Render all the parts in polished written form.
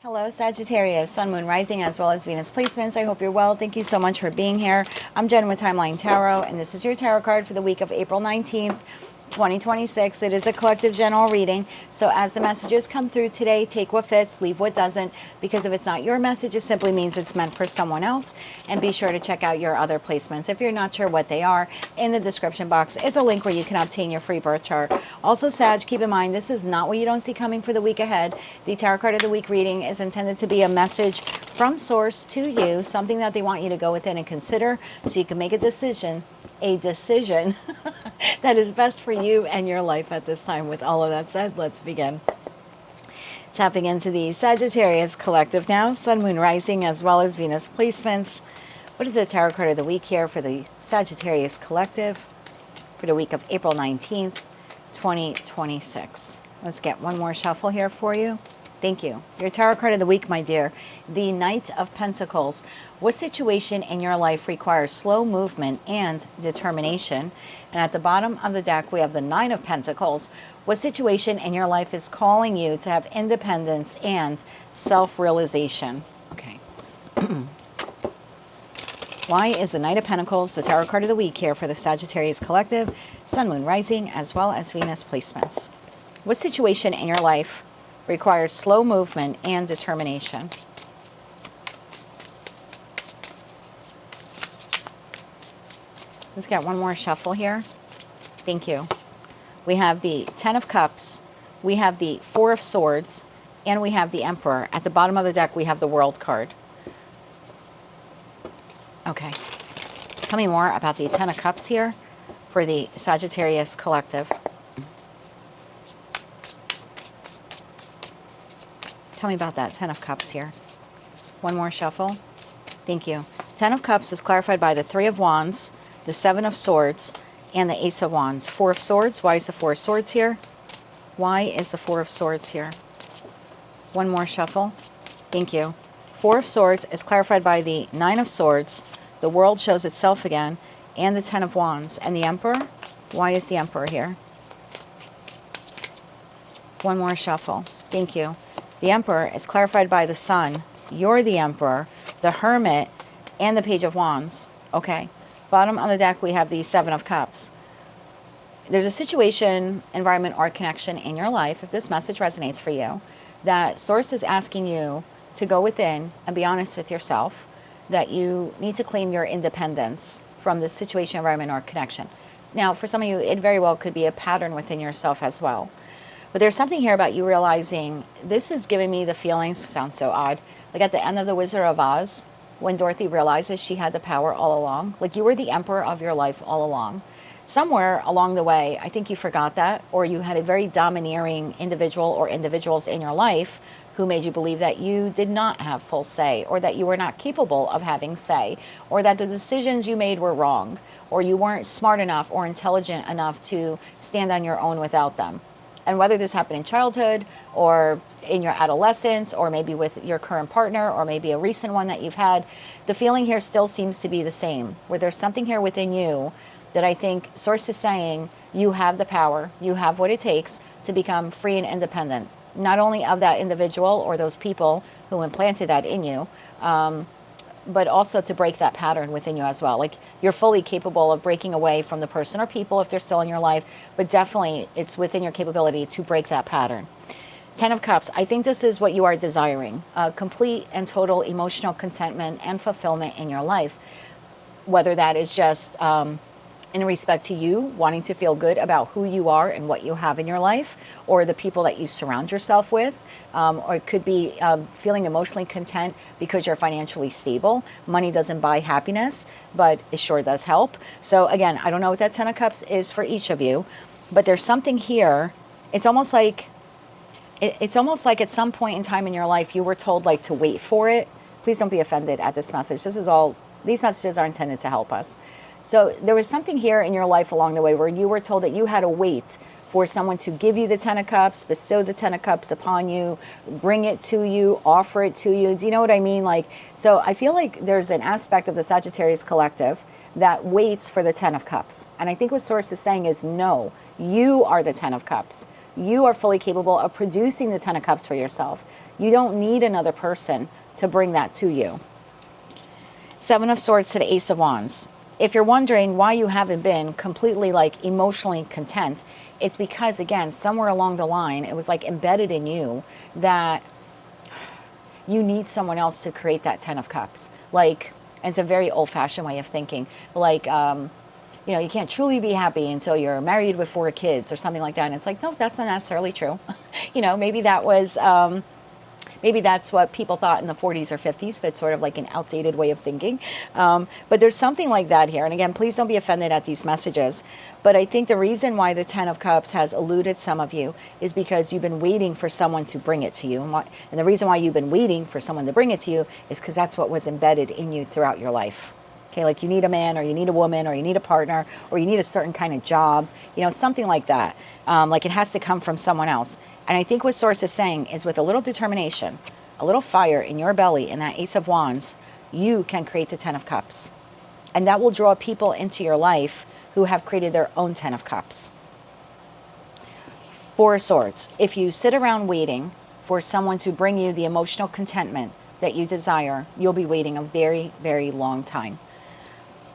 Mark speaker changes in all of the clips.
Speaker 1: Hello, Sagittarius, Sun, Moon, Rising, as well as Venus placements. I hope you're well. Thank you so much for being here. I'm Jen with Timeline Tarot, and this is your tarot card for the week of April 19th, 2026. It is a collective general reading. So as the messages come through today, take what fits, leave what doesn't, because if it's not your message, it simply means it's meant for someone else. And be sure to check out your other placements if you're not sure what they are. In the description box is a link where you can obtain your free birth chart. Also, Sag, keep in mind, this is not what you don't see coming for the week ahead. The tarot card of the week reading is intended to be a message from source to you, something that they want you to go within and consider so you can make a decision that is best for you and your life at this time. With all of that said, let's begin. Tapping into the Sagittarius collective now, Sun, Moon, Rising, as well as Venus placements. What is the tarot card of the week here for the Sagittarius collective for the week of April 19th, 2026? Let's get one more shuffle here for you. Thank you. Your tarot card of the week, my dear, the Knight of Pentacles. What situation in your life requires slow movement and determination? And at the bottom of the deck, we have the Nine of Pentacles. What situation in your life is calling you to have independence and self-realization? Okay. Why is the Knight of Pentacles the tarot card of the week here for the Sagittarius collective, Sun, Moon, Rising, as well as Venus placements? What situation in your life requires slow movement and determination? Let's get one more shuffle here. Thank you. We have the Ten of Cups, we have the Four of Swords, and we have the Emperor. At the bottom of the deck, we have the World card. Okay. Tell me more about the Ten of Cups here for the Sagittarius collective. Tell me about that Ten of Cups here. One more shuffle. Thank you. Ten of Cups is clarified by the Three of Wands, the Seven of Swords, and the Ace of Wands. Four of Swords. Why is the Four of Swords here? Why is the Four of Swords here? One more shuffle. Thank you. Four of Swords is clarified by the Nine of Swords, the World shows itself again, and the Ten of Wands. And the Emperor? Why is the Emperor here? One more shuffle. Thank you. The Emperor is clarified by the Sun, you're the Emperor, the Hermit, and the Page of Wands. Okay. Bottom on the deck, we have the Seven of Cups. There's a situation, environment, or connection in your life, if this message resonates for you, that Source is asking you to go within and be honest with yourself, that you need to claim your independence from this situation, environment, or connection. Now, for some of you, it very well could be a pattern within yourself as well. But there's something here about you realizing, this is giving me the feelings, sounds so odd, like at the end of The Wizard of Oz, when Dorothy realizes she had the power all along. Like you were the emperor of your life all along. Somewhere along the way, I think you forgot that, or you had a very domineering individual or individuals in your life who made you believe that you did not have full say, or that you were not capable of having say, or that the decisions you made were wrong, or you weren't smart enough or intelligent enough to stand on your own without them. And whether this happened in childhood or in your adolescence or maybe with your current partner or maybe a recent one that you've had, the feeling here still seems to be the same, where there's something here within you that I think Source is saying you have the power, you have what it takes to become free and independent, not only of that individual or those people who implanted that in you, but also to break that pattern within you as well. Like you're fully capable of breaking away from the person or people if they're still in your life, but definitely it's within your capability to break that pattern. Ten of Cups, I think this is what you are desiring, complete and total emotional contentment and fulfillment in your life, whether that is just in respect to you wanting to feel good about who you are and what you have in your life, or the people that you surround yourself with, or it could be feeling emotionally content because you're financially stable. Money doesn't buy happiness, but it sure does help. So again, I don't know what that Ten of Cups is for each of you, but there's something here. It's almost like at some point in time in your life you were told like to wait for it. Please don't be offended at this message. These messages are intended to help us. So there was something here in your life along the way where you were told that you had to wait for someone to give you the Ten of Cups, bestow the Ten of Cups upon you, bring it to you, offer it to you. Do you know what I mean? Like, so I feel like there's an aspect of the Sagittarius collective that waits for the Ten of Cups. And I think what Source is saying is, no, you are the Ten of Cups. You are fully capable of producing the 10 of Cups for yourself. You don't need another person to bring that to you. 7 of Swords to the Ace of Wands. If you're wondering why you haven't been completely like emotionally content, it's because, again, somewhere along the line, it was like embedded in you that you need someone else to create that 10 of Cups. Like, it's a very old-fashioned way of thinking. Like, you know, you can't truly be happy until you're married with 4 kids or something like that. And it's like, no, that's not necessarily true. You know, maybe that was, maybe that's what people thought in the 40s or 50s, but it's sort of like an outdated way of thinking. But there's something like that here. And again, please don't be offended at these messages. But I think the reason why the 10 of Cups has eluded some of you is because you've been waiting for someone to bring it to you. And the reason why you've been waiting for someone to bring it to you is because that's what was embedded in you throughout your life. Okay, like you need a man, or you need a woman, or you need a partner, or you need a certain kind of job, you know, something like that. Like it has to come from someone else. And I think what Source is saying is with a little determination, a little fire in your belly, in that Ace of Wands, you can create the 10 of Cups. And that will draw people into your life who have created their own 10 of Cups. 4 of Swords. If you sit around waiting for someone to bring you the emotional contentment that you desire, you'll be waiting a very, very long time.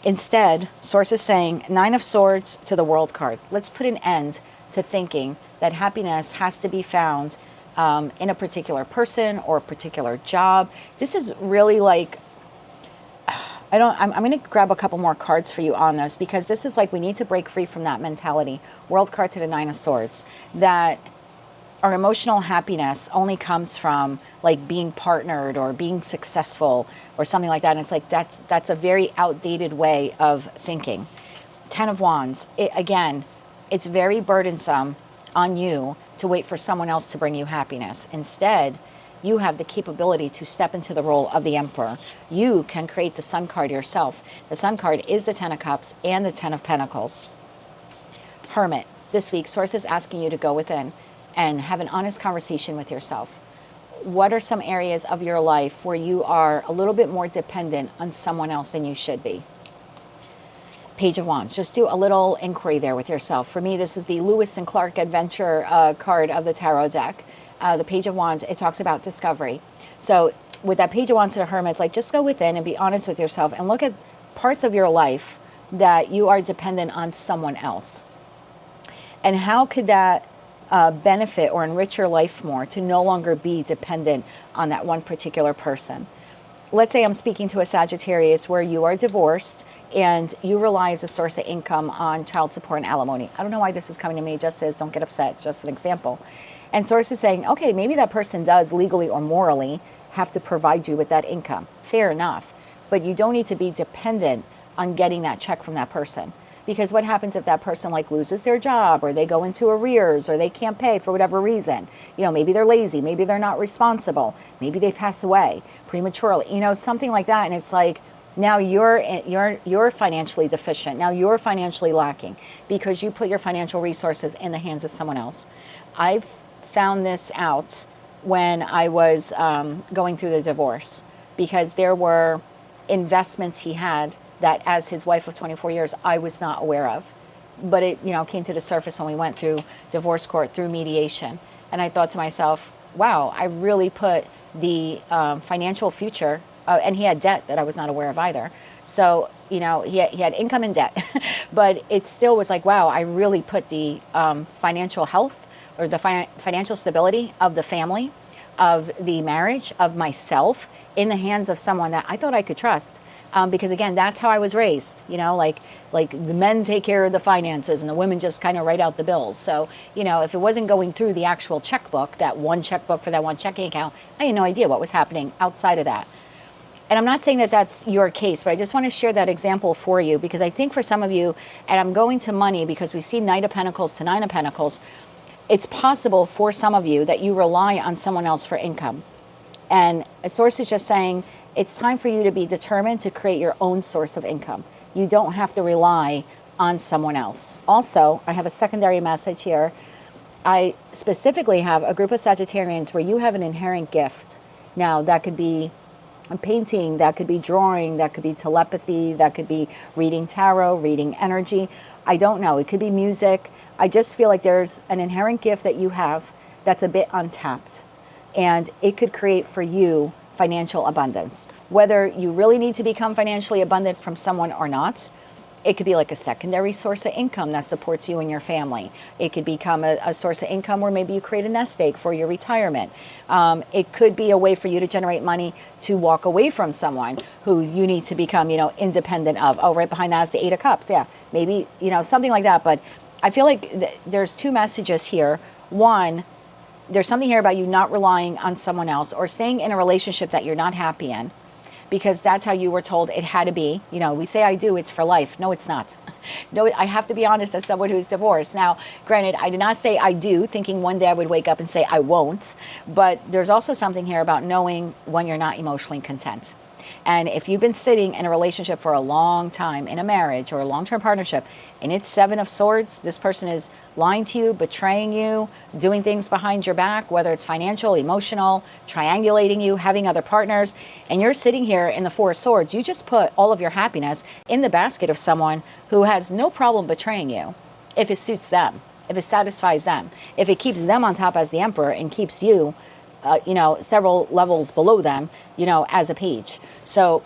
Speaker 1: Instead, Source is saying 9 of Swords to the World card. Let's put an end to thinking that happiness has to be found in a particular person or a particular job. This is really like, I'm going to grab a couple more cards for you on this, because this is like we need to break free from that mentality. World card to the 9 of Swords. That our emotional happiness only comes from like being partnered or being successful or something like that. And it's like that's a very outdated way of thinking. 10 of Wands. Again, it's very burdensome on you to wait for someone else to bring you happiness. Instead, you have the capability to step into the role of the Emperor. You can create the Sun card yourself. The Sun card is the 10 of Cups and the 10 of Pentacles. Hermit. This week, Source is asking you to go within and have an honest conversation with yourself. What are some areas of your life where you are a little bit more dependent on someone else than you should be? Page of Wands. Just do a little inquiry there with yourself. For me, this is the Lewis and Clark Adventure card of the tarot deck. The Page of Wands, it talks about discovery. So with that Page of Wands to the Hermit, it's like just go within and be honest with yourself and look at parts of your life that you are dependent on someone else. And how could that benefit or enrich your life more to no longer be dependent on that one particular person? Let's say I'm speaking to a Sagittarius where you are divorced and you rely as a source of income on child support and alimony. I don't know why this is coming to me. It just says, don't get upset. It's just an example. And Source is saying, okay, maybe that person does legally or morally have to provide you with that income. Fair enough. But you don't need to be dependent on getting that check from that person. Because what happens if that person like loses their job, or they go into arrears, or they can't pay for whatever reason? You know, maybe they're lazy, maybe they're not responsible, maybe they pass away prematurely, you know, something like that. And it's like, now you're financially deficient. Now you're financially lacking because you put your financial resources in the hands of someone else. I've found this out when I was going through the divorce, because there were investments he had that as his wife of 24 years, I was not aware of. But it, you know, came to the surface when we went through divorce court, through mediation. And I thought to myself, wow, I really put the financial future, and he had debt that I was not aware of either. So, you know, he had income and debt, but it still was like, wow, I really put the financial health, or the financial stability of the family, of the marriage, of myself, in the hands of someone that I thought I could trust. Because again, that's how I was raised, you know, like the men take care of the finances and the women just kind of write out the bills. So, you know, if it wasn't going through the actual checkbook, that one checkbook for that one checking account, I had no idea what was happening outside of that. And I'm not saying that that's your case, but I just want to share that example for you, because I think for some of you, and I'm going to money because we see Knight of Pentacles to 9 of Pentacles, it's possible for some of you that you rely on someone else for income. And a source is just saying, it's time for you to be determined to create your own source of income. You don't have to rely on someone else. Also, I have a secondary message here. I specifically have a group of Sagittarians where you have an inherent gift. Now, that could be painting, that could be drawing, that could be telepathy, that could be reading tarot, reading energy. I don't know. It could be music. I just feel like there's an inherent gift that you have that's a bit untapped. And it could create for you financial abundance. Whether you really need to become financially abundant from someone or not, it could be like a secondary source of income that supports you and your family. It could become a source of income where maybe you create a nest egg for your retirement. It could be a way for you to generate money to walk away from someone who you need to become, independent of. Oh, right behind that is the Eight of Cups. Yeah, maybe, something like that. But I feel like there's two messages here. One, there's something here about you not relying on someone else or staying in a relationship that you're not happy in, because that's how you were told it had to be. We say I do, it's for life. No, it's not. No, I have to be honest as someone who's divorced. Now, granted, I did not say I do, thinking one day I would wake up and say I won't. But there's also something here about knowing when you're not emotionally content. And if you've been sitting in a relationship for a long time, in a marriage or a long-term partnership, and it's Seven of Swords, this person is lying to you, betraying you, doing things behind your back, whether it's financial, emotional, triangulating you, having other partners, and you're sitting here in the Four of Swords, you just put all of your happiness in the basket of someone who has no problem betraying you if it suits them, if it satisfies them, if it keeps them on top as the Emperor and keeps you several levels below them, as a page. So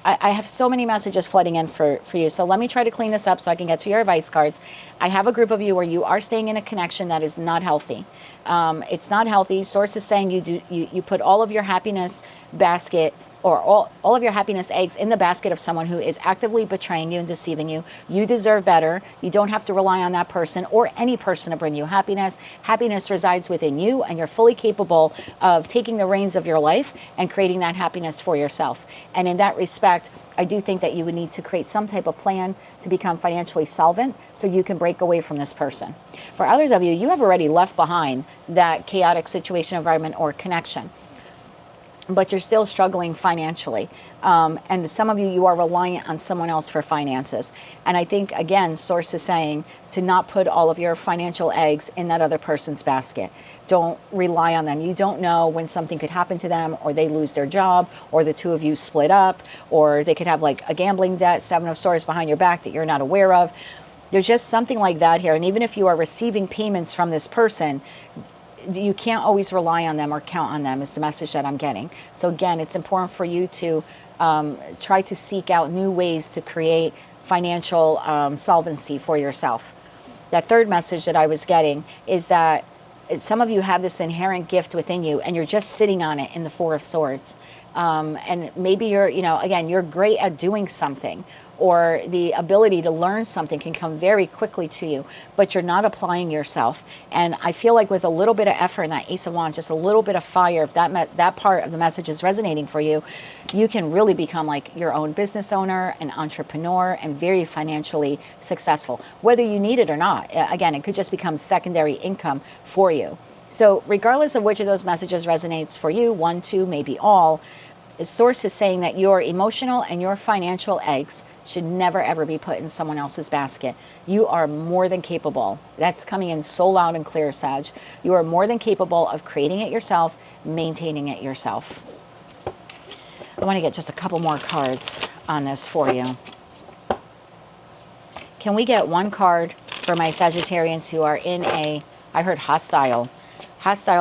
Speaker 1: I have so many messages flooding in for you. So let me try to clean this up so I can get to your advice cards. I have a group of you where you are staying in a connection that is not healthy. It's not healthy. Source is saying you put all of your happiness basket, or all of your happiness eggs in the basket of someone who is actively betraying you and deceiving you. You deserve better. You don't have to rely on that person or any person to bring you happiness. Happiness resides within you, and you're fully capable of taking the reins of your life and creating that happiness for yourself. And in that respect, I do think that you would need to create some type of plan to become financially solvent so you can break away from this person. For others of you, you have already left behind that chaotic situation, environment, or connection, but you're still struggling financially. And some of you are reliant on someone else for finances. And I think, again, Source is saying to not put all of your financial eggs in that other person's basket. Don't rely on them. You don't know when something could happen to them, or they lose their job, or the two of you split up, or they could have like a gambling debt, Seven of Swords behind your back that you're not aware of. There's just something like that here. And even if you are receiving payments from this person, you can't always rely on them or count on them, is the message that I'm getting. So again, it's important for you to try to seek out new ways to create financial solvency for yourself. That third message that I was getting is that some of you have this inherent gift within you and you're just sitting on it in the Four of Swords. And maybe you're, again, you're great at doing something, or the ability to learn something can come very quickly to you, but you're not applying yourself. And I feel like with a little bit of effort in that Ace of Wands, just a little bit of fire, if that part of the message is resonating for you, you can really become like your own business owner, an entrepreneur, and very financially successful, whether you need it or not. Again, it could just become secondary income for you. So regardless of which of those messages resonates for you, one, two, maybe all, the Source is saying that your emotional and your financial eggs should never, ever be put in someone else's basket. You are more than capable. That's coming in so loud and clear, Sag. You are more than capable of creating it yourself, maintaining it yourself. I want to get just a couple more cards on this for you. Can we get one card for my Sagittarians who are in I heard hostile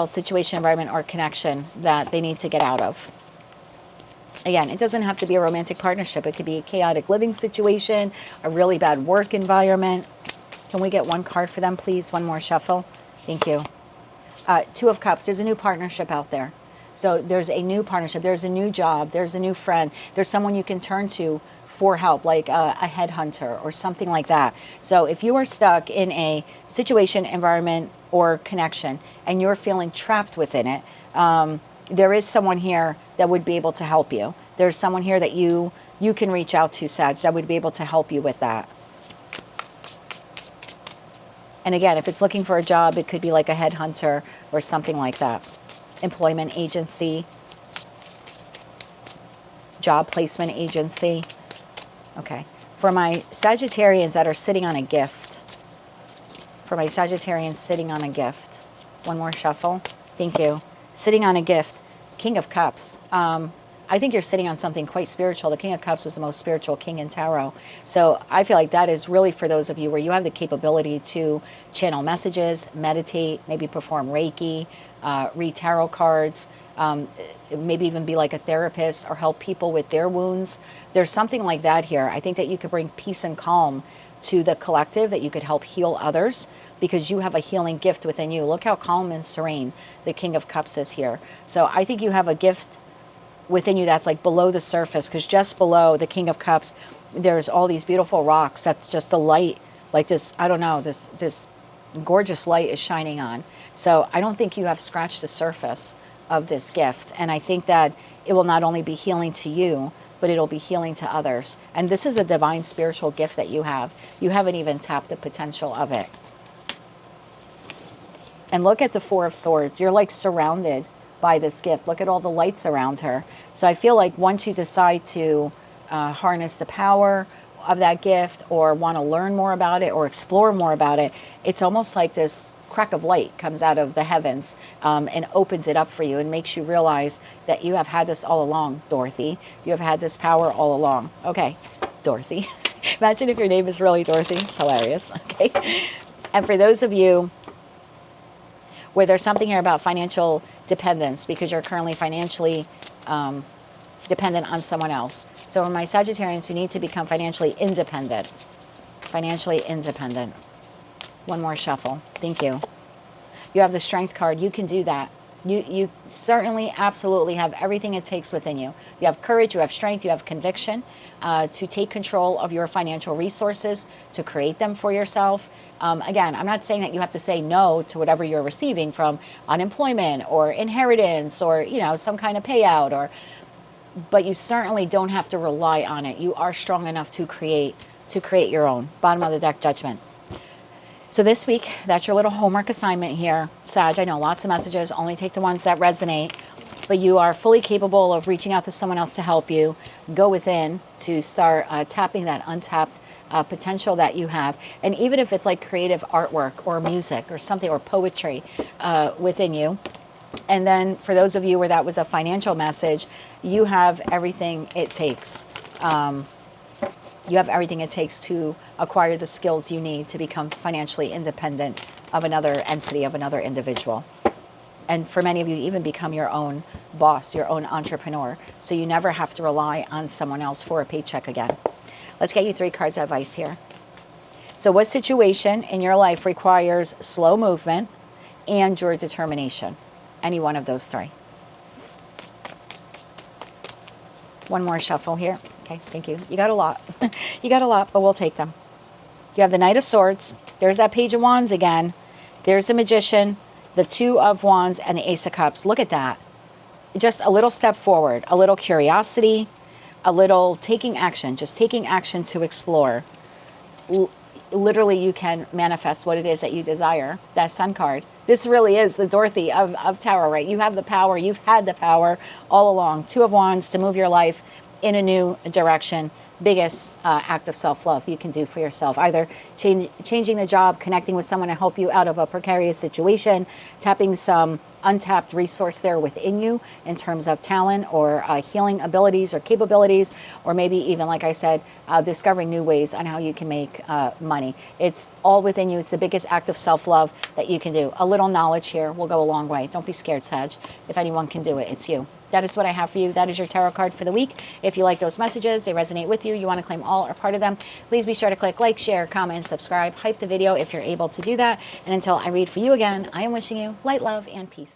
Speaker 1: situation, environment, or connection that they need to get out of? Again, it doesn't have to be a romantic partnership. It could be a chaotic living situation, a really bad work environment. Can we get one card for them, please? One more shuffle. Thank you. Two of Cups. There's a new partnership out there. So there's a new partnership. There's a new job. There's a new friend. There's someone you can turn to for help, like a headhunter or something like that. So if you are stuck in a situation, environment, or connection, and you're feeling trapped within it, there is someone here that would be able to help you. There's someone here that you can reach out to, Sag, that would be able to help you with that. And again, if it's looking for a job, it could be like a headhunter or something like that. Employment agency, job placement agency. Okay. For my Sagittarians that are sitting on a gift. For my Sagittarians sitting on a gift. One more shuffle. Thank you. Sitting on a gift. King of Cups. I think you're sitting on something quite spiritual. The King of Cups is the most spiritual king in tarot. So I feel like that is really for those of you where you have the capability to channel messages, meditate, maybe perform Reiki, read tarot cards, maybe even be like a therapist or help people with their wounds. There's something like that here. I think that you could bring peace and calm to the collective, that you could help heal others because you have a healing gift within you. Look how calm and serene the King of Cups is here. So I think you have a gift within you that's like below the surface, because just below the King of Cups there's all these beautiful rocks. That's just the light, like this, I don't know, this gorgeous light is shining on. So I don't think you have scratched the surface of this gift, and I think that it will not only be healing to you, but it'll be healing to others. And this is a divine spiritual gift that you have. You haven't even tapped the potential of it. And look at the Four of Swords. You're like surrounded by this gift. Look at all the lights around her. So I feel like once you decide to harness the power of that gift, or want to learn more about it or explore more about it, it's almost like this crack of light comes out of the heavens and opens it up for you and makes you realize that you have had this all along, Dorothy. You have had this power all along. Okay, Dorothy. Imagine if your name is really Dorothy. It's hilarious. Okay. And for those of you where there's something here about financial dependence, because you're currently financially dependent on someone else. So for my Sagittarians who need to become financially independent. One more shuffle. Thank you. You have the Strength card. You can do that. You certainly, absolutely have everything it takes within you. You have courage, you have strength, you have conviction to take control of your financial resources, to create them for yourself. Again, I'm not saying that you have to say no to whatever you're receiving from unemployment or inheritance or, you know, some kind of payout, but you certainly don't have to rely on it. You are strong enough to create your own. Bottom of the deck, Judgment. So this week, that's your little homework assignment here, Sag. I know lots of messages, only take the ones that resonate, but you are fully capable of reaching out to someone else to help you. Go within to start tapping that untapped potential that you have. And even if it's like creative artwork or music or something, or poetry within you. And then for those of you where that was a financial message, you have everything it takes. You have everything it takes to acquire the skills you need to become financially independent of another entity, of another individual. And for many of you, even become your own boss, your own entrepreneur. So you never have to rely on someone else for a paycheck again. Let's get you 3 cards of advice here. So what situation in your life requires slow movement and your determination? Any one of those 3. One more shuffle here. Okay, thank you. You got a lot. You got a lot, but we'll take them. You have the Knight of Swords. There's that Page of Wands again. There's the Magician, the Two of Wands, and the Ace of Cups. Look at that. Just a little step forward, a little curiosity, a little taking action, just taking action to explore. Literally, you can manifest what it is that you desire. That Sun card. This really is the Dorothy of tarot, right? You have the power. You've had the power all along. Two of Wands to move your life in a new direction. Biggest act of self-love you can do for yourself. Either changing the job, connecting with someone to help you out of a precarious situation, tapping some untapped resource there within you in terms of talent or healing abilities or capabilities, or maybe even, like I said, discovering new ways on how you can make money. It's all within you. It's the biggest act of self-love that you can do. A little knowledge here will go a long way. Don't be scared, Sag. If anyone can do it, it's you. That is what I have for you. That is your tarot card for the week. If you like those messages, they resonate with you, you want to claim all or part of them, please be sure to click like, share, comment, subscribe, hype the video if you're able to do that. And until I read for you again, I am wishing you light, love, and peace.